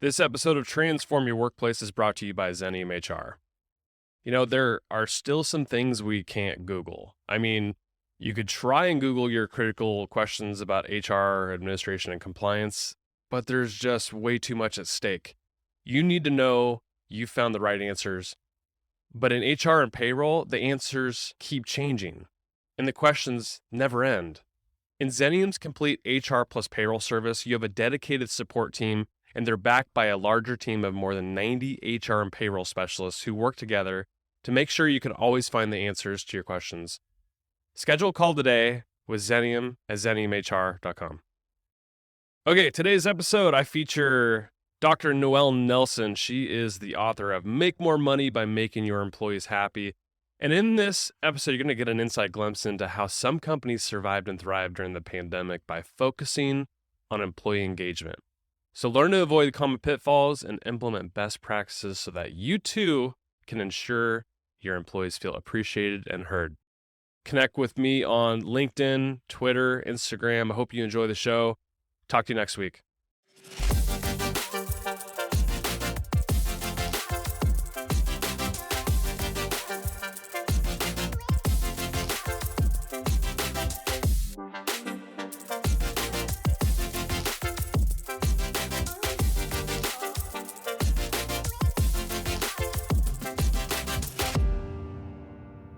This episode of Transform Your Workplace is brought to you by Xenium HR. You know, there are still some things we can't Google. I mean, you could try and Google your critical questions about HR, administration, and compliance, but there's just way too much at stake. You need to know you found the right answers. But in HR and payroll, the answers keep changing, and the questions never end. In Xenium's complete HR plus payroll service, you have a dedicated support team, and they're backed by a larger team of more than 90 HR and payroll specialists who work together to make sure you can always find the answers to your questions. Schedule a call today with Xenium at xeniumhr.com. Okay, today's episode, I feature Dr. Noelle Nelson. She is the author of Make More Money by Making Your Employees Happy. And in this episode, you're going to get an inside glimpse into how some companies survived and thrived during the pandemic by focusing on employee engagement. So learn to avoid common pitfalls and implement best practices so that you too can ensure your employees feel appreciated and heard. Connect with me on LinkedIn, Twitter, Instagram. I hope you enjoy the show. Talk to you next week.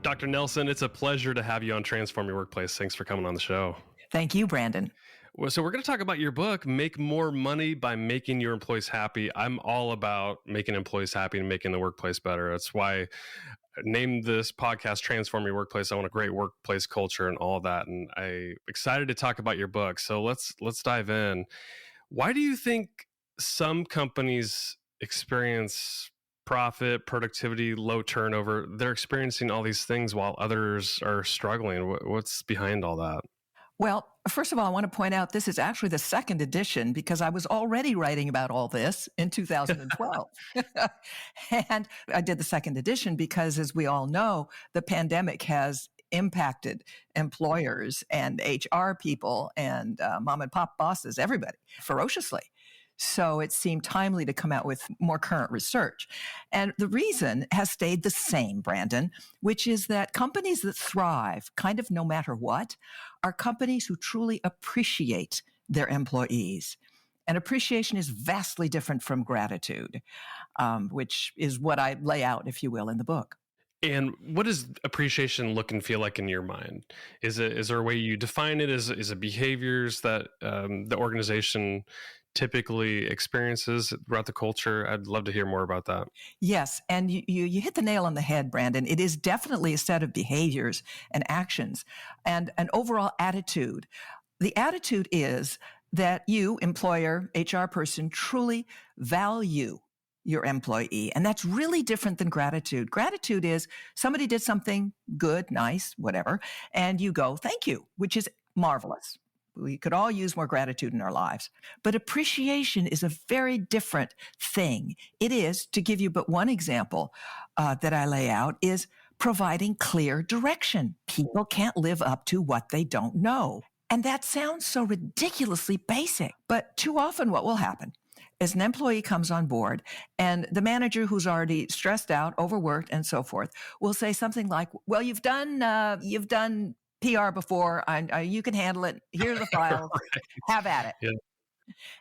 Dr. Nelson, it's a pleasure to have you on Transform Your Workplace. Thanks for coming on the show. Thank you, Brandon. Well, so we're going to talk about your book, Make More Money by Making Your Employees Happy. I'm all about making employees happy and making the workplace better. That's why I named this podcast Transform Your Workplace. I want a great workplace culture and all that. And I'm excited to talk about your book. So let's dive in. Why do you think some companies experience profit, productivity, low turnover? They're experiencing all these things while others are struggling. What's behind all that? Well, first of all, I want to point out this is actually the second edition because I was already writing about all this in 2012. And I did the second edition because, as we all know, the pandemic has impacted employers and HR people and mom and pop bosses, everybody, ferociously. So it seemed timely to come out with more current research. And the reason has stayed the same, Brandon, which is that companies that thrive, kind of no matter what, are companies who truly appreciate their employees. And appreciation is vastly different from gratitude, which is what I lay out, if you will, in the book. And what does appreciation look and feel like in your mind? Is there a way you define it? Is it behaviors that the organization typically experiences throughout the culture? I'd love to hear more about that. Yes, and you hit the nail on the head, Brandon. It is definitely a set of behaviors and actions and an overall attitude. The attitude is that you, employer, HR person, truly value your employee. And that's really different than gratitude. Gratitude is somebody did something good, nice, whatever, and you go, thank you, which is marvelous. We could all use more gratitude in our lives. But appreciation is a very different thing. It is, to give you but one example that I lay out, is providing clear direction. People can't live up to what they don't know. And that sounds so ridiculously basic. But too often what will happen is an employee comes on board and the manager, who's already stressed out, overworked, and so forth, will say something like, well, you've done PR before, you can handle it. Here are the files. Right. Have at it. Yeah.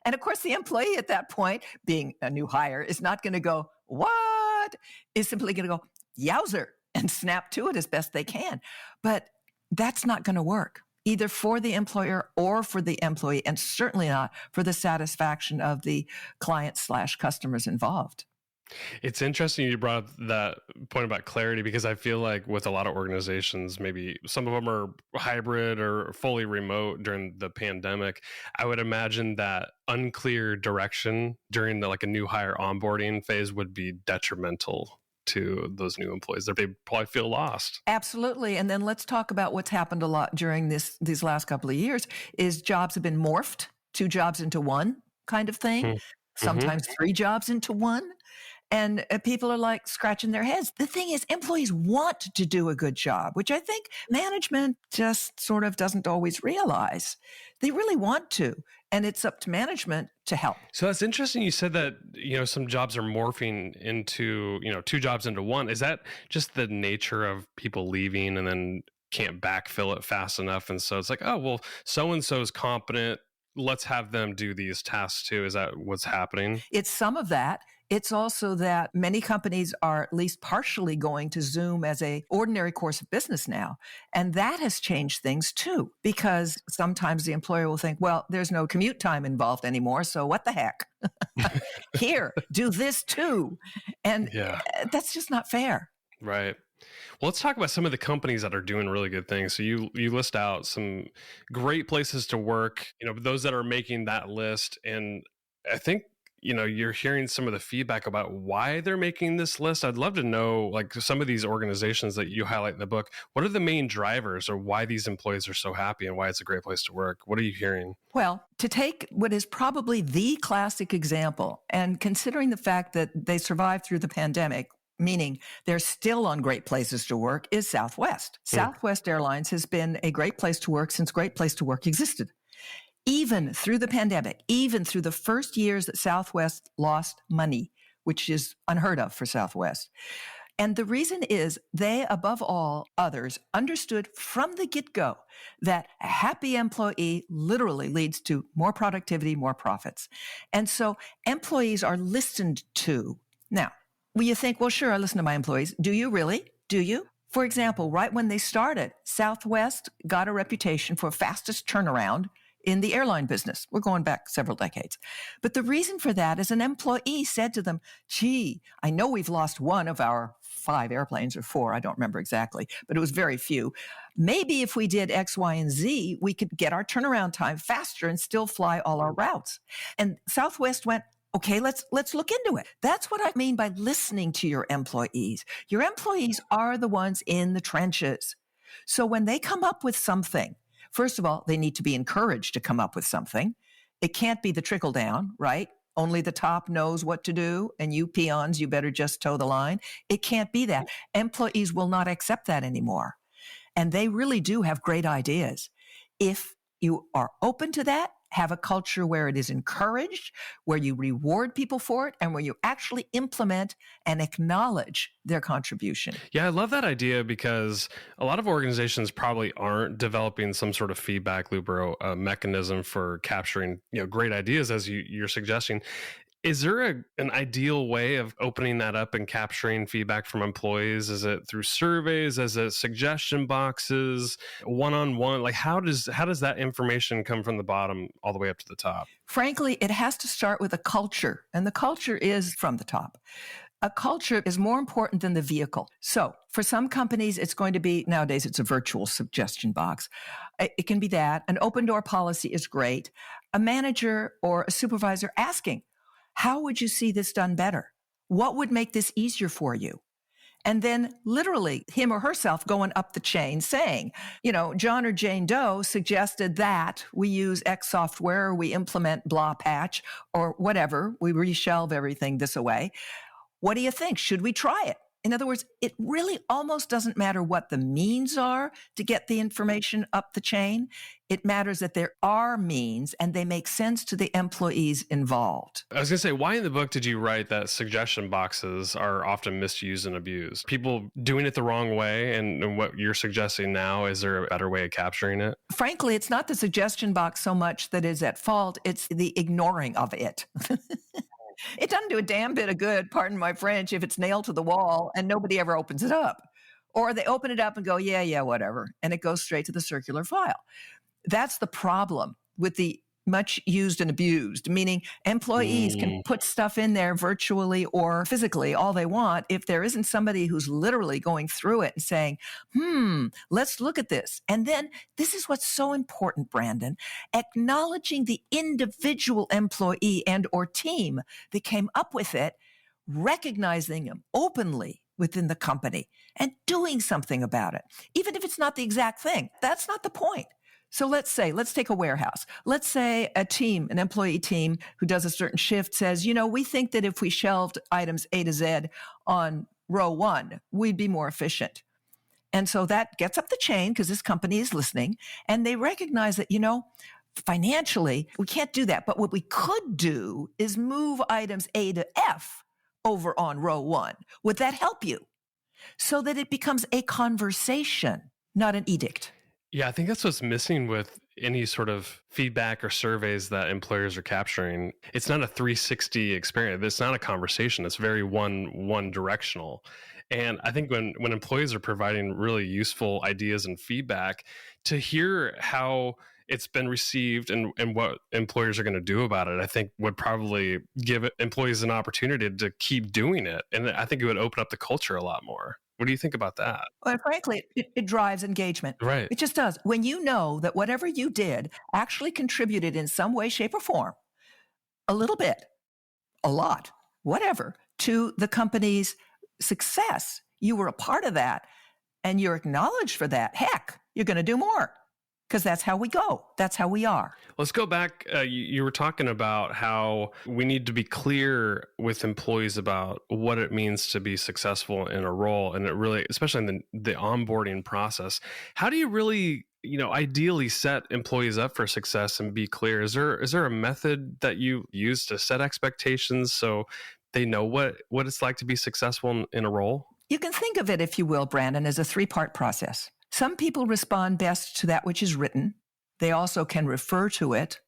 And of course, the employee at that point, being a new hire, is not going to go, what? Is simply going to go, yowzer, and snap to it as best they can. But that's not going to work, either for the employer or for the employee, and certainly not for the satisfaction of the client/customers involved. It's interesting you brought up that point about clarity, because I feel like with a lot of organizations, maybe some of them are hybrid or fully remote during the pandemic. I would imagine that unclear direction during a new hire onboarding phase would be detrimental to those new employees. They probably feel lost. Absolutely. And then let's talk about what's happened a lot during these last couple of years is jobs have been morphed, 2 jobs into one kind of thing, sometimes 3 jobs into one. And people are like scratching their heads. The thing is, employees want to do a good job, which I think management just sort of doesn't always realize. They really want to. And it's up to management to help. So that's interesting. You said that some jobs are morphing into, two jobs into one. Is that just the nature of people leaving and then can't backfill it fast enough? And so it's like, oh, well, so and so is competent. Let's have them do these tasks too. Is that what's happening? It's some of that. It's also that many companies are at least partially going to Zoom as a ordinary course of business now. And that has changed things too, because sometimes the employer will think, well, there's no commute time involved anymore. So what the heck? Here, do this too. And Yeah. that's just not fair. Right. Well, let's talk about some of the companies that are doing really good things. So you list out some great places to work, those that are making that list. And I think, you're hearing some of the feedback about why they're making this list. I'd love to know, like, some of these organizations that you highlight in the book, what are the main drivers or why these employees are so happy and why it's a great place to work? What are you hearing? Well, to take what is probably the classic example, and considering the fact that they survived through the pandemic, meaning they're still on great places to work, is Southwest. Southwest Airlines has been a great place to work since Great Place to Work existed. Even through the pandemic, even through the first years that Southwest lost money, which is unheard of for Southwest. And the reason is they, above all others, understood from the get-go that a happy employee literally leads to more productivity, more profits. And so employees are listened to. Now, will you think, well, sure, I listen to my employees. Do you really? Do you? For example, right when they started, Southwest got a reputation for fastest turnaround in the airline business. We're going back several decades. But the reason for that is an employee said to them, gee, I know we've lost one of our 5 airplanes or 4, I don't remember exactly, but it was very few. Maybe if we did X, Y, and Z, we could get our turnaround time faster and still fly all our routes. And Southwest went, okay, let's look into it. That's what I mean by listening to your employees. Your employees are the ones in the trenches. So when they come up with something, first of all, they need to be encouraged to come up with something. It can't be the trickle down, right? Only the top knows what to do, and you peons, you better just toe the line. It can't be that. Employees will not accept that anymore. And they really do have great ideas. If you are open to that, have a culture where it is encouraged, where you reward people for it, and where you actually implement and acknowledge their contribution. Yeah, I love that idea because a lot of organizations probably aren't developing some sort of feedback loop or a mechanism for capturing, great ideas, as you're suggesting. Is there an ideal way of opening that up and capturing feedback from employees? Is it through surveys? Is it suggestion boxes, one-on-one? Like, how does that information come from the bottom all the way up to the top? Frankly, it has to start with a culture, and the culture is from the top. A culture is more important than the vehicle. So for some companies, it's going to be, nowadays it's a virtual suggestion box. It can be that. An open door policy is great. A manager or a supervisor asking, how would you see this done better? What would make this easier for you? And then literally him or herself going up the chain saying, John or Jane Doe suggested that we use X software, or we implement blah patch, or whatever. We reshelve everything this away. What do you think? Should we try it? In other words, it really almost doesn't matter what the means are to get the information up the chain. It matters that there are means and they make sense to the employees involved. I was going to say, why in the book did you write that suggestion boxes are often misused and abused? People doing it the wrong way, and what you're suggesting now, is there a better way of capturing it? Frankly, it's not the suggestion box so much that is at fault. It's the ignoring of it. It doesn't do a damn bit of good, pardon my French, if it's nailed to the wall and nobody ever opens it up. Or they open it up and go, yeah, whatever. And it goes straight to the circular file. That's the problem with the much used and abused, meaning employees can put stuff in there virtually or physically all they want. If there isn't somebody who's literally going through it and saying, let's look at this. And then this is what's so important, Brandon, acknowledging the individual employee and or team that came up with it, recognizing them openly within the company and doing something about it. Even if it's not the exact thing, that's not the point. So let's take a warehouse. Let's say a team, an employee team who does a certain shift says, we think that if we shelved items A to Z on row 1, we'd be more efficient. And so that gets up the chain because this company is listening and they recognize that, Financially, we can't do that. But what we could do is move items A to F over on row 1. Would that help you? So that it becomes a conversation, not an edict. Yeah, I think that's what's missing with any sort of feedback or surveys that employers are capturing. It's not a 360 experience. It's not a conversation. It's very one directional. And I think when employees are providing really useful ideas and feedback, to hear how it's been received and what employers are going to do about it, I think would probably give employees an opportunity to keep doing it. And I think it would open up the culture a lot more. What do you think about that? Well, frankly, it drives engagement. Right. It just does. When you know that whatever you did actually contributed in some way, shape, or form, a little bit, a lot, whatever, to the company's success, you were a part of that and you're acknowledged for that. Heck, you're going to do more. Because that's how we go. That's how we are. Let's go back. You were talking about how we need to be clear with employees about what it means to be successful in a role. And it really, especially in the onboarding process, how do you really, ideally set employees up for success and be clear? Is there a method that you use to set expectations so they know what it's like to be successful in a role? You can think of it, if you will, Brandon, as a 3-part process. Some people respond best to that which is written. They also can refer to it,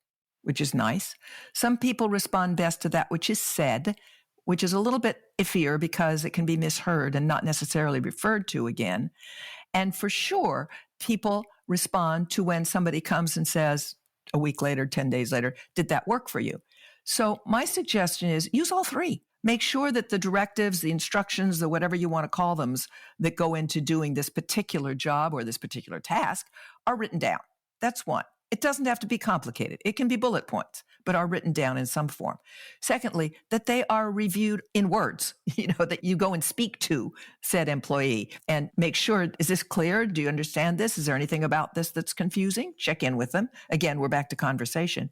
which is nice. Some people respond best to that which is said, which is a little bit iffier because it can be misheard and not necessarily referred to again. And for sure, people respond to when somebody comes and says a week later, 10 days later, did that work for you? So my suggestion is use all 3. Make sure that the directives, the instructions, the whatever you want to call them that go into doing this particular job or this particular task are written down. That's one. It doesn't have to be complicated. It can be bullet points, but are written down in some form. Secondly, that they are reviewed in words, that you go and speak to said employee and make sure, is this clear? Do you understand this? Is there anything about this that's confusing? Check in with them. Again, we're back to conversation.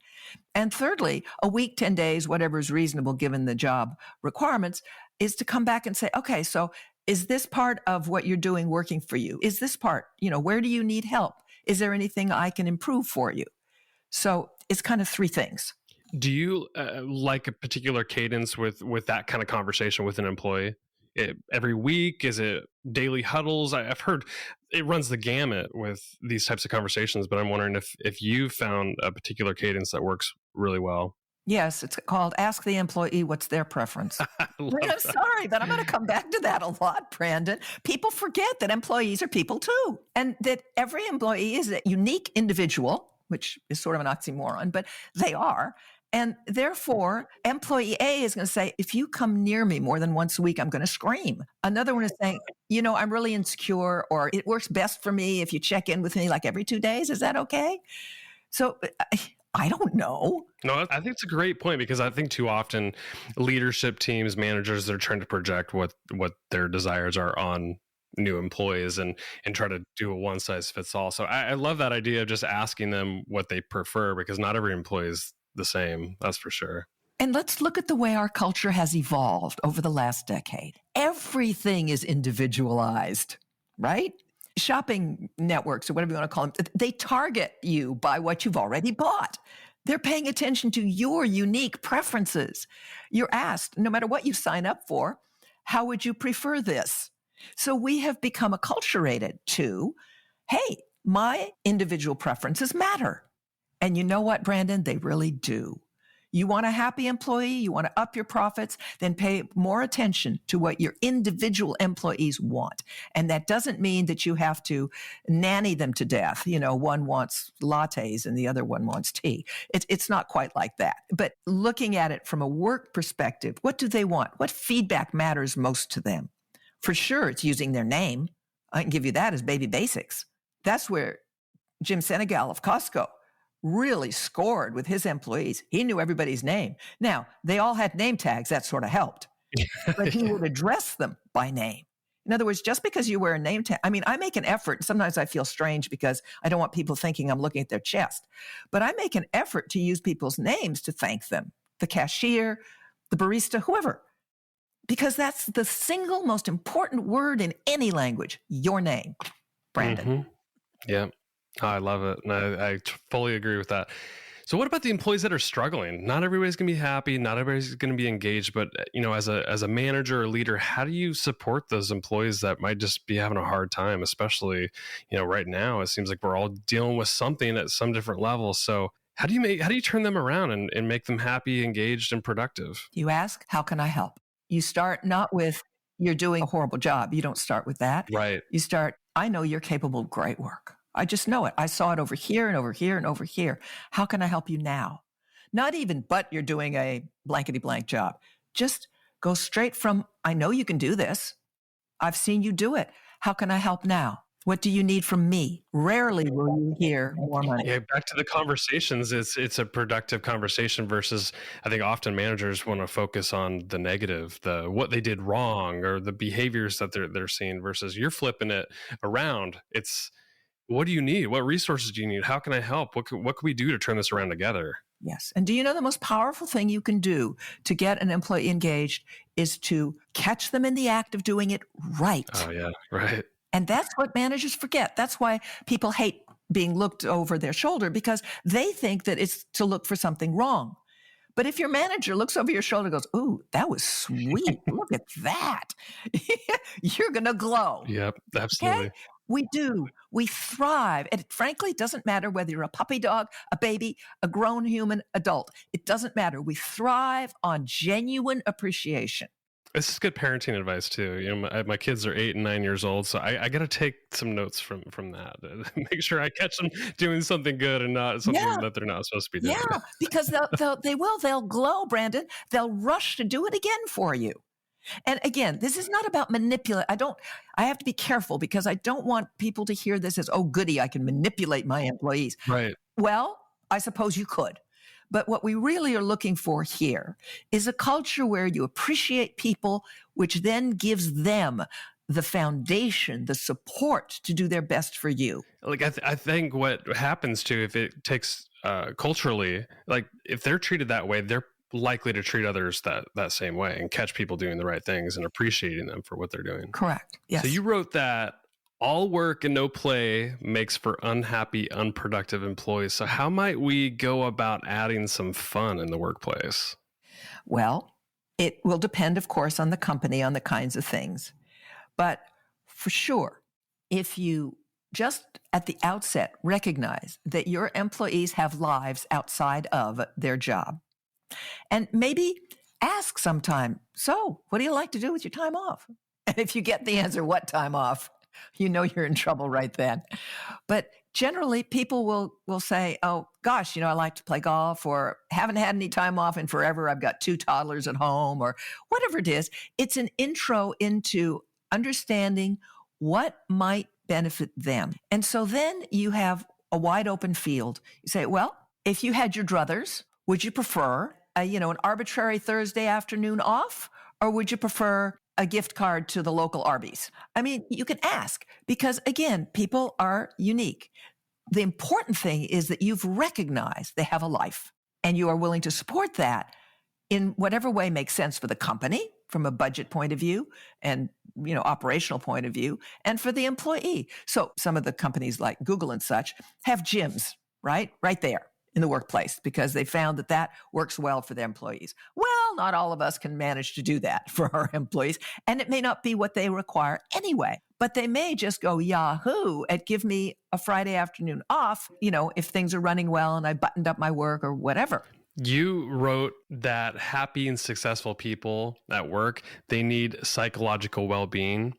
And thirdly, a week, 10 days, whatever is reasonable given the job requirements, is to come back and say, okay, so is this part of what you're doing working for you? Is this part, where do you need help? Is there anything I can improve for you? So it's kind of 3 things. Do you like a particular cadence with that kind of conversation with an employee? Every week? Is it daily huddles? I've heard it runs the gamut with these types of conversations, but I'm wondering if you found a particular cadence that works really well. Yes, it's called Ask the Employee What's Their Preference. I'm sorry, but I'm going to come back to that a lot, Brandon. People forget that employees are people too, and that every employee is a unique individual, which is sort of an oxymoron, but they are. And therefore, employee A is going to say, if you come near me more than once a week, I'm going to scream. Another one is saying, I'm really insecure, or it works best for me if you check in with me like every 2 days. Is that okay? So I don't know. No, I think it's a great point, because I think too often leadership teams, managers, they're trying to project what their desires are on new employees and try to do a one size fits all. So I love that idea of just asking them what they prefer, because not every employee is the same. That's for sure. And let's look at the way our culture has evolved over the last decade. Everything is individualized, right? Shopping networks, or whatever you want to call them, they target you by what you've already bought. They're paying attention to your unique preferences. You're asked, no matter what you sign up for, how would you prefer this? So we have become acculturated to, hey, my individual preferences matter. And you know what, Brandon? They really do. You want a happy employee, you want to up your profits, then pay more attention to what your individual employees want. And that doesn't mean that you have to nanny them to death. One wants lattes and the other one wants tea. It's not quite like that. But looking at it from a work perspective, what do they want? What feedback matters most to them? For sure, it's using their name. I can give you that as baby basics. That's where Jim Senegal of Costco really scored with his employees. He knew everybody's name. Now, they all had name tags. That sort of helped. But he would address them by name. In other words, just because you wear a name tag, I make an effort. Sometimes I feel strange because I don't want people thinking I'm looking at their chest. But I make an effort to use people's names to thank them. The cashier, the barista, whoever. Because that's the single most important word in any language, your name, Brandon. Mm-hmm. Yeah. Oh, I love it. And I fully agree with that. So what about the employees that are struggling? Not everybody's going to be happy. Not everybody's going to be engaged. But as a manager or leader, how do you support those employees that might just be having a hard time? Especially, right now, it seems like we're all dealing with something at some different levels. So how do you turn them around and make them happy, engaged, and productive? You ask, how can I help? You start not with, you're doing a horrible job. You don't start with that. Right. You start, I know you're capable of great work. I just know it. I saw it over here and over here and over here. How can I help you now? Not even, but you're doing a blankety blank job. Just go straight from, I know you can do this. I've seen you do it. How can I help now? What do you need from me? Rarely will you hear more money. Yeah, back to the conversations. It's a productive conversation versus I think often managers want to focus on the negative, the what they did wrong or the behaviors that they're seeing versus you're flipping it around. It's what do you need? What resources do you need? How can I help? What can we do to turn this around together? Yes. And do you know the most powerful thing you can do to get an employee engaged is to catch them in the act of doing it right. Oh yeah, right. And that's what managers forget. That's why people hate being looked over their shoulder because they think that it's to look for something wrong. But if your manager looks over your shoulder and goes, ooh, that was sweet. Look at that. You're going to glow. Yep, absolutely. Okay? We do. We thrive. And frankly, it doesn't matter whether you're a puppy dog, a baby, a grown human, adult. It doesn't matter. We thrive on genuine appreciation. This is good parenting advice too. My kids are 8 and 9 years old, so I got to take some notes from that. Make sure I catch them doing something good and not something that they're not supposed to be doing. Yeah, because they'll glow, Brandon. They'll rush to do it again for you. And again, this is not about manipulate. I have to be careful because I don't want people to hear this as, oh, goody, I can manipulate my employees. Right. Well, I suppose you could. But what we really are looking for here is a culture where you appreciate people, which then gives them the foundation, the support to do their best for you. Like I think what happens too, if it takes culturally, like if they're treated that way, they're likely to treat others that same way and catch people doing the right things and appreciating them for what they're doing. Correct. Yes. So you wrote that all work and no play makes for unhappy, unproductive employees. So how might we go about adding some fun in the workplace? Well, it will depend, of course, on the company, on the kinds of things. But for sure, if you just at the outset recognize that your employees have lives outside of their job, and maybe ask sometime, so what do you like to do with your time off? And if you get the answer, what time off? You know you're in trouble right then. But generally, people will say, oh, gosh, I like to play golf or haven't had any time off in forever. I've got 2 toddlers at home or whatever it is. It's an intro into understanding what might benefit them. And so then you have a wide open field. You say, well, if you had your druthers, would you prefer, an arbitrary Thursday afternoon off? Or would you prefer a gift card to the local Arby's? I mean, you can ask because, again, people are unique. The important thing is that you've recognized they have a life and you are willing to support that in whatever way makes sense for the company from a budget point of view and, operational point of view and for the employee. So some of the companies like Google and such have gyms, right there in the workplace because they found that works well for their employees. Well, not all of us can manage to do that for our employees, and it may not be what they require anyway, but they may just go Yahoo and give me a Friday afternoon off, if things are running well and I buttoned up my work or whatever. You wrote that happy and successful people at work, they need psychological well-being.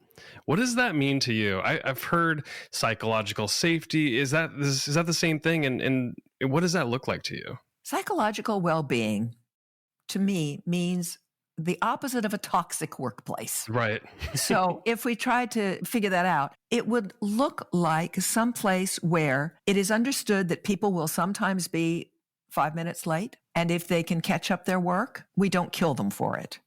What does that mean to you? I've heard psychological safety. Is that the same thing? And what does that look like to you? Psychological well-being, to me, means the opposite of a toxic workplace. Right. So if we tried to figure that out, it would look like some place where it is understood that people will sometimes be 5 minutes late. And if they can catch up their work, we don't kill them for it.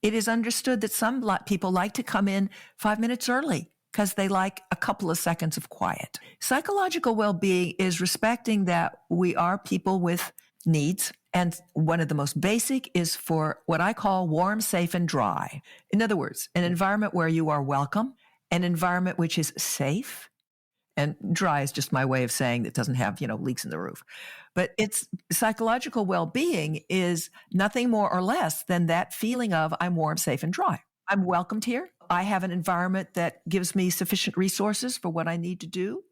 It is understood that some people like to come in 5 minutes early because they like a couple of seconds of quiet. Psychological well-being is respecting that we are people with needs. And one of the most basic is for what I call warm, safe, and dry. In other words, an environment where you are welcome, an environment which is safe, And dry is just my way of saying that doesn't have, leaks in the roof. But it's psychological well-being is nothing more or less than that feeling of I'm warm, safe, and dry. I'm welcomed here. I have an environment that gives me sufficient resources for what I need to do.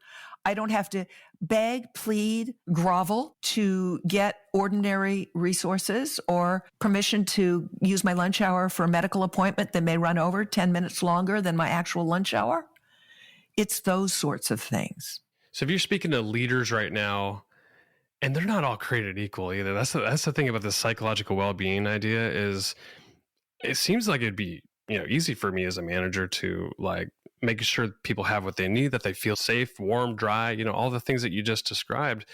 I don't have to beg, plead, grovel to get ordinary resources or permission to use my lunch hour for a medical appointment that may run over 10 minutes longer than my actual lunch hour. It's those sorts of things. So if you're speaking to leaders right now, and they're not all created equal either. That's the thing about the psychological well-being idea is it seems like it'd be, easy for me as a manager to like make sure people have what they need, that they feel safe, warm, dry, all the things that you just described.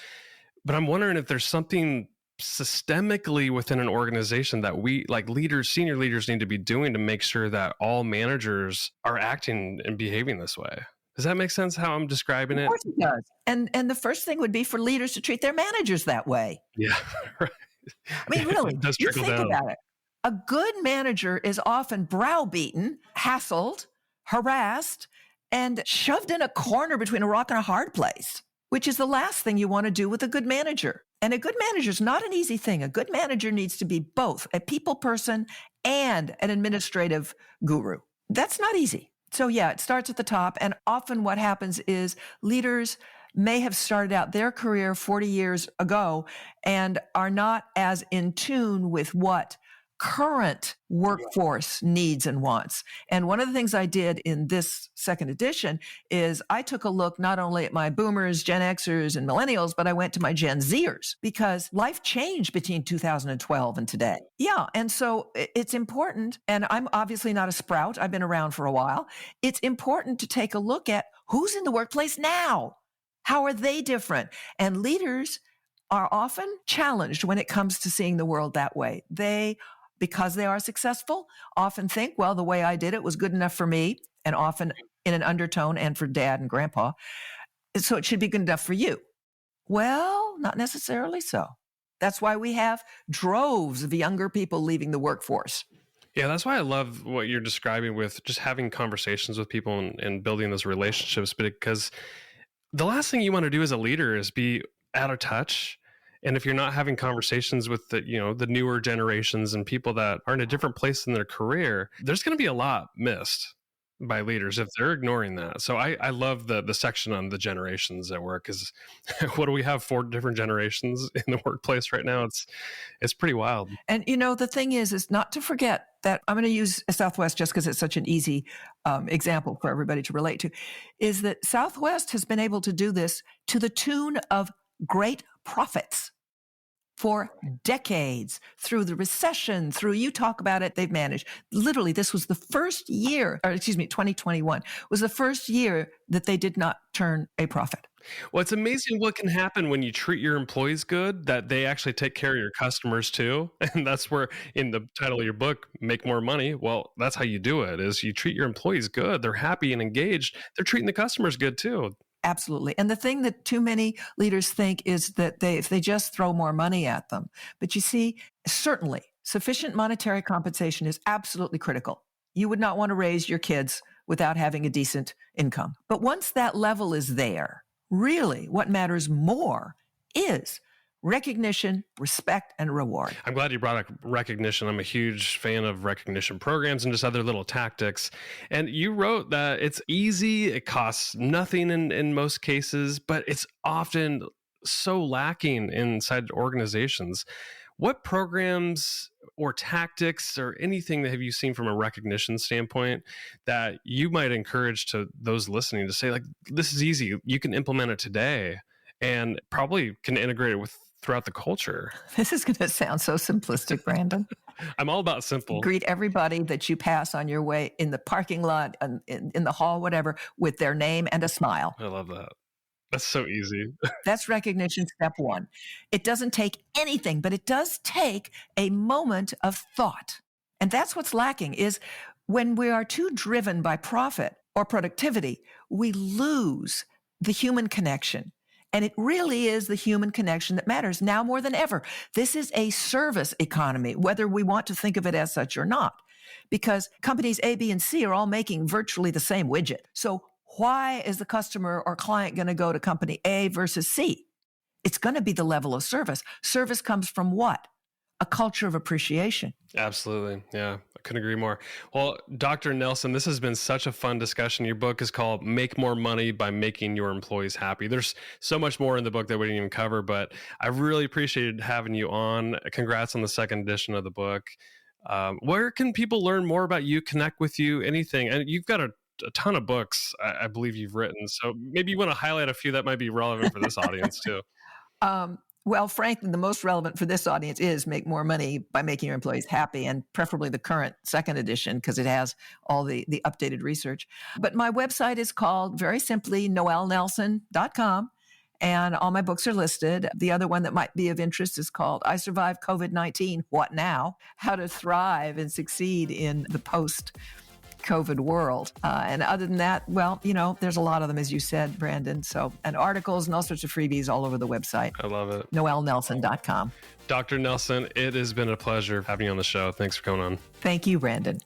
But I'm wondering if there's something systemically within an organization that we like leaders, senior leaders need to be doing to make sure that all managers are acting and behaving this way. Does that make sense how I'm describing it? Of course it does. And the first thing would be for leaders to treat their managers that way. Yeah, right. I mean, really, It does you trickle think down. about it. A good manager is often browbeaten, hassled, harassed, and shoved in a corner between a rock and a hard place, which is the last thing you want to do with a good manager. And a good manager is not an easy thing. A good manager needs to be both a people person and an administrative guru. That's not easy. So yeah, it starts at the top. And often what happens is leaders may have started out their career 40 years ago and are not as in tune with what current workforce needs and wants. And one of the things I did in this second edition is I took a look not only at my boomers, Gen Xers, and millennials, but I went to my Gen Zers because life changed between 2012 and today. Yeah. And so it's important, and I'm obviously not a sprout. I've been around for a while. It's important to take a look at who's in the workplace now. How are they different? And leaders are often challenged when it comes to seeing the world that way. Because they are successful, often think, well, the way I did it was good enough for me, and often in an undertone and for dad and grandpa. So it should be good enough for you. Well, not necessarily so. That's why we have droves of younger people leaving the workforce. Yeah, that's why I love what you're describing with just having conversations with people and building those relationships, because the last thing you want to do as a leader is be out of touch. And if you're not having conversations with the newer generations and people that are in a different place in their career, there's going to be a lot missed by leaders if they're ignoring that. So I love the section on the generations at work, because what do we have, 4 different generations in the workplace right now? It's pretty wild. And the thing is not to forget that I'm going to use Southwest just because it's such an easy example for everybody to relate to, is that Southwest has been able to do this to the tune of great profits for decades, through the recession, you talk about it, they've managed. Literally, this was the first year, 2021 was the first year that they did not turn a profit. Well, it's amazing what can happen when you treat your employees good, that they actually take care of your customers too. And that's where, in the title of your book, Make More Money, well, that's how you do it, is you treat your employees good. They're happy and engaged. They're treating the customers good too. Absolutely. And the thing that too many leaders think is that if they just throw more money at them. But you see, certainly sufficient monetary compensation is absolutely critical. You would not want to raise your kids without having a decent income. But once that level is there, really what matters more is recognition, respect, and reward. I'm glad you brought up recognition. I'm a huge fan of recognition programs and just other little tactics. And you wrote that it's easy, it costs nothing in most cases, but it's often so lacking inside organizations. What programs or tactics or anything that have you seen from a recognition standpoint that you might encourage to those listening to say, like, this is easy, you can implement it today and probably can integrate it throughout the culture? This is going to sound so simplistic, Brandon. I'm all about simple. Greet everybody that you pass on your way in the parking lot, in the hall, whatever, with their name and a smile. I love that. That's so easy. That's recognition step 1. It doesn't take anything, but it does take a moment of thought. And that's what's lacking, is when we are too driven by profit or productivity, we lose the human connection. And it really is the human connection that matters now more than ever. This is a service economy, whether we want to think of it as such or not, because companies A, B, and C are all making virtually the same widget. So Why is the customer or client going to go to company A versus C? It's going to be the level of service. Service comes from what? A culture of appreciation. Absolutely. Yeah, I couldn't agree more. Well, Dr. Nelson, this has been such a fun discussion. Your book is called Make More Money by Making Your Employees Happy. There's so much more in the book that we didn't even cover, but I really appreciated having you on. Congrats on the second edition of the book. Where can people learn more about you, connect with you, anything? And you've got a ton of books, I believe you've written. So maybe you want to highlight a few that might be relevant for this audience too. Well, frankly, the most relevant for this audience is Make More Money by Making Your Employees Happy, and preferably the current second edition because it has all the updated research. But my website is called, very simply, noellenelson.com, and all my books are listed. The other one that might be of interest is called I Survived COVID-19, What Now? How to Thrive and Succeed in the Post-COVID World. And other than that, well, there's a lot of them, as you said, Brandon. So, and articles and all sorts of freebies all over the website. I love it. noellenelson.com. Dr. Nelson, it has been a pleasure having you on the show. Thanks for coming on. Thank you, Brandon.